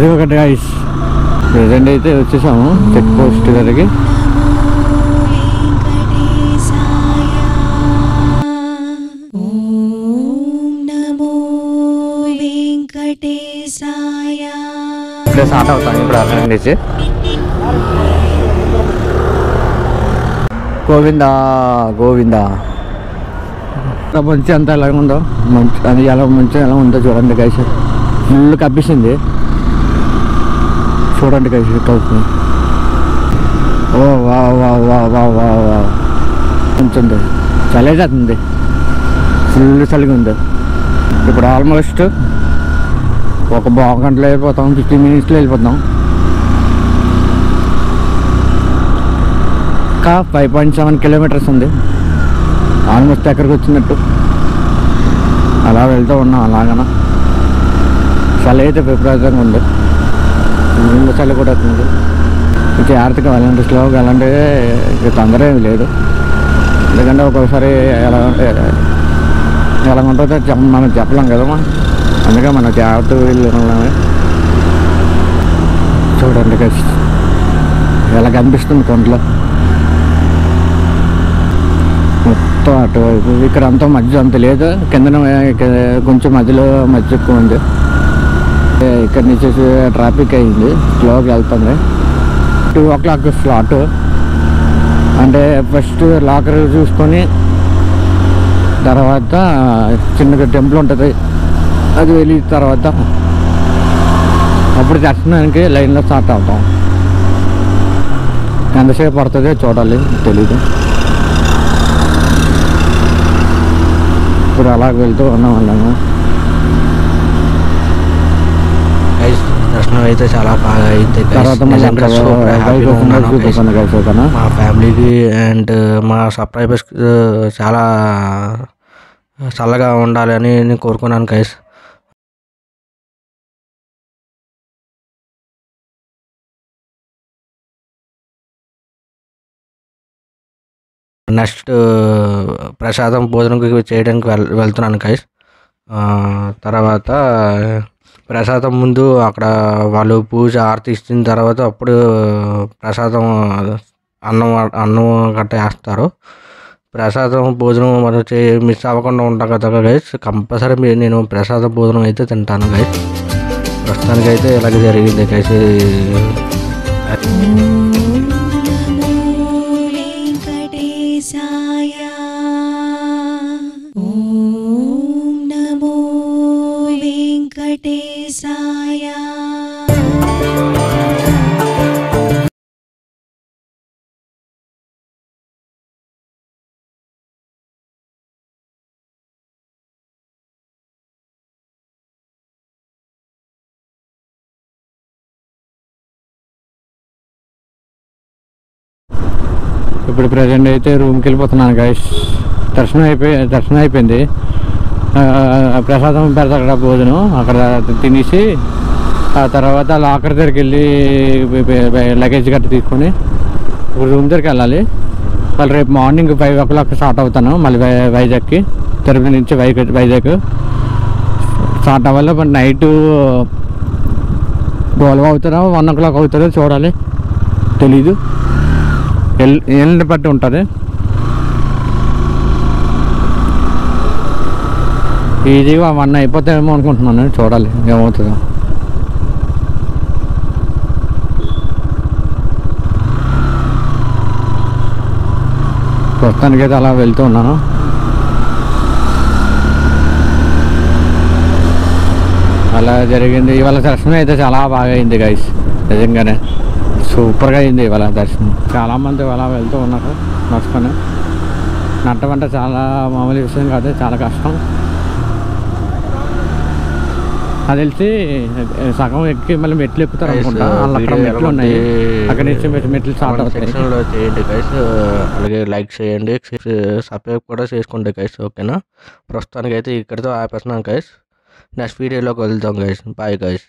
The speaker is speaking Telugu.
అది ఒకటి గైస్. ప్రెజెంట్ అయితే వచ్చేసాము చెక్ పోస్ట్ దగ్గరికి. ఇప్పుడే స్టార్ట్ అవుతాం ఇప్పుడు అక్కడి నుంచి. గోవిందా గోవిందా. మంచి అంతా ఎలా ఉందో, మంచి అది ఎలా మంచి ఎలా ఉందో చూడండి గైస్. ఫుల్ కప్పిస్తుంది చూడండి గైస్. కప్పు ఓ వా వా వా వా వా వా కొంచెం చలి అవుతుంది, ఫుల్ చలిగా ఉంది. ఇప్పుడు ఆల్మోస్ట్ ఒక గంటలో వెళ్ళిపోతాం, 15 minutesలో వెళ్ళిపోతాం. ఇంకా 5.7 kilometers ఉంది. ఆల్మోస్ట్ ఎక్కడికి వచ్చినట్టు అలా వెళ్తూ ఉన్నాం. అలాగన చలి అయితే విపరీతంగా ఉంది, నీళ్ళు చలి కూడా అవుతుంది. జాగ్రత్తగా వెళ్ళండి, స్లోగా వెళ్ళండి, తొందర ఏమి లేదు. ఎందుకంటే ఒక్కొక్కసారి ఎలా ఉంటుందో మనం చెప్పలేం కదమ్మా. అందుకే మనం జాగ్రత్తగా వెళ్ళామే. చూడండి గైస్ ఎలా కనిపిస్తుంది కొండలో మొత్తం అటువైపు. ఇక్కడ అంతా మధ్య అంత లేదు, కింద కొంచెం మధ్యలో మధ్య ఎక్కువ ఉంది. ఇక్కడ నుంచి ట్రాఫిక్ అయింది, స్లోగా వెళ్తుంది. 2 o'clock స్లాట్. అంటే ఫస్ట్ లాకర్ చూసుకొని తర్వాత చిన్నగా టెంపుల్ ఉంటుంది, అది వెళ్ళిన తర్వాత అప్పుడు దర్శనానికి లైన్లో స్టార్ట్ అవుతాం. ఎంతసేపు పడుతుందో చూడాలి, తెలీదు. ఇప్పుడు అలా వెళ్తూ ఉన్నాం. అలాగా దర్శనం అయితే చాలా బాగా అయింది. తర్వాత మా ఫ్యామిలీకి అండ్ మా సబ్స్క్రైబర్స్ చాలా చల్లగా ఉండాలి అని నేను కోరుకున్నాను గైస్. నెక్స్ట్ ప్రసాదం భోజనం చేయడానికి వెళ్తున్నాను గైస్. తర్వాత ప్రసాదం ముందు అక్కడ వాళ్ళు పూజ ఆరతి ఇచ్చిన తర్వాత అప్పుడు ప్రసాదం అన్నం గట్ట వేస్తారు. ప్రసాదం భోజనం మనం మిస్ అవ్వకుండా ఉంటాం కదా గైస్. కంపల్సరీ నేను ప్రసాదం భోజనం అయితే తింటాను గైస్. ప్రస్తుతానికి అయితే ఇలాగే జరిగింది గైస్. ఇప్పుడు ప్రజెంట్ అయితే రూమ్కి వెళ్ళిపోతున్నాను గైస్. దర్శనం అయిపోయింది. ప్రసాదం పెడతారు అక్కడ భోజనం, అక్కడ తినేసి ఆ తర్వాత లాకర్ దగ్గరికి వెళ్ళి లగేజ్ గట్ట తీసుకొని ఇప్పుడు రూమ్ దగ్గరికి వెళ్ళాలి. మళ్ళీ రేపు మార్నింగ్ 5 o'clock స్టార్ట్ అవుతాను మళ్ళీ వైజాగ్కి. తిరుపతి నుంచి వైజాగ్ స్టార్ట్ అవ్వాలి. బట్ నైట్ 12 అవుతారో 1 o'clock అవుతారో చూడాలి, తెలీదు. ఎల్లుండి బట్టి ఉంటుంది. ఈజీగా 1 అయిపోతాయేమో అనుకుంటున్నాను, చూడాలి ఏమవుతుందో. ప్రస్తుతానికైతే అలా వెళ్తూ ఉన్నాను. అలా జరిగింది. ఇవాళ దర్శనం అయితే చాలా బాగా అయింది గైస్, నిజంగానే సూపర్గా అయింది ఇవాళ దర్శనం. చాలామంది అలా వెళ్తూ ఉన్నారు నడుచుకొని. నడటం అంటే చాలా మామూలు విషయం కాదు, చాలా కష్టం. అది తెలిసి సగం ఎక్కి మళ్ళీ మెట్లు ఎక్కుతారు అనుకుంటా. అక్కడ మెట్లు ఉన్నాయి, అక్కడి నుంచి మెట్లు స్టార్ట్ అవుతాయి. చేయండి గైస్, అలాగే లైక్ చేయండి, సబ్స్క్రైబ్ కూడా చేసుకోండి గైస్. ఓకేనా, ప్రస్తుతానికి అయితే ఇక్కడితో ఆపేస్తున్నాం గైస్. నెక్స్ట్ వీడియోలోకి వెళ్తాం గైస్. Bye guys.